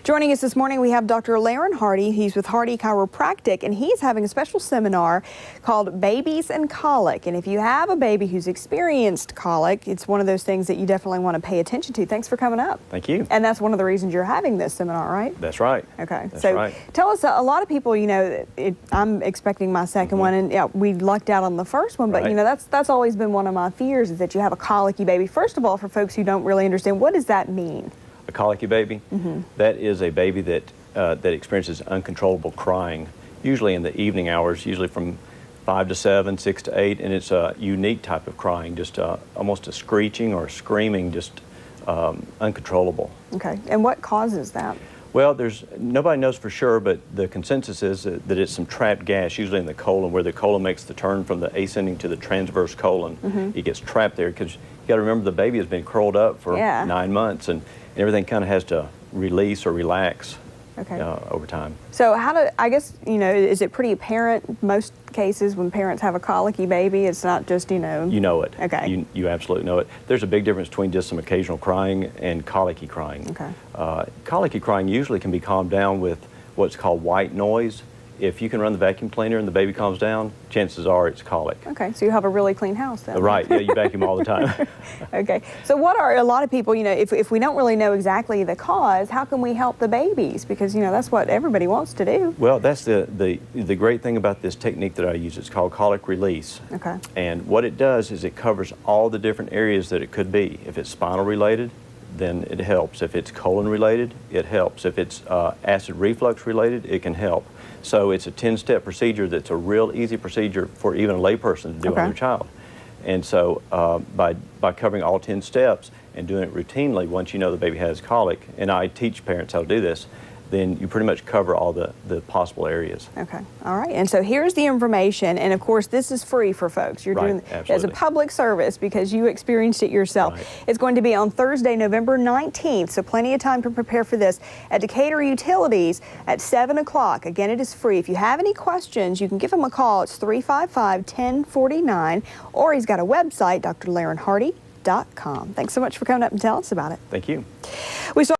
Joining us this morning, we have Dr. Laron Hardy. He's with Hardy Chiropractic, and he's having a special seminar called Babies and Colic. And if you have a baby who's experienced colic, it's one of those things that you definitely want to pay attention to. Thanks for coming up. Thank you. And that's one of the reasons you're having this seminar, right? That's right. Okay. That's so right. Tell us, a lot of people, you know, I'm expecting my second one, and yeah, we lucked out on the first one, but Right. you know, that's always been one of my fears, is that you have a colicky baby. First of all, for folks who don't really understand, what does that mean? A colicky baby, that is a baby that that experiences uncontrollable crying, usually in the evening hours, usually from 5 to 7, 6 to 8, and it's a unique type of crying, just almost a screeching or screaming, just uncontrollable. Okay, and what causes that? Well, nobody knows for sure, but the consensus is that it's some trapped gas, usually in the colon, where the colon makes the turn from the ascending to the transverse colon. It gets trapped there because you got to remember the baby has been curled up for 9 months, and everything kind of has to release or relax over time. So I guess, you know, is it pretty apparent most cases when parents have a colicky baby? It's not just, you know. You know it. Okay. You absolutely know it. There's a big difference between just some occasional crying and colicky crying. Okay. Colicky crying usually can be calmed down with what's called white noise. If you can run the vacuum cleaner and the baby calms down, chances are it's colic. Okay, so you have a really clean house then. Right, yeah, you vacuum all the time. Okay, so what are a lot of people, you know, if we don't really know exactly the cause, how can we help the babies? Because, you know, that's what everybody wants to do. Well, that's the great thing about this technique that I use. It's called colic release. Okay. And what it does is it covers all the different areas that it could be. If it's spinal related, then it helps. If it's colon related, it helps. If it's acid reflux related, it can help. So it's a 10-step procedure that's a real easy procedure for even a layperson to do on their child. And so by covering all 10 steps and doing it routinely, once you know the baby has colic, and I teach parents how to do this, then you pretty much cover all the possible areas. Okay, all right, and so here's the information, and of course this is free for folks. You're doing it as a public service because you experienced it yourself. Right. It's going to be on Thursday, November 19th, so plenty of time to prepare for this at Decatur Utilities at 7 o'clock. Again, it is free. If you have any questions, you can give him a call. It's 355-1049, or he's got a website, drlaronhardy.com. Thanks so much for coming up and telling us about it. Thank you. We saw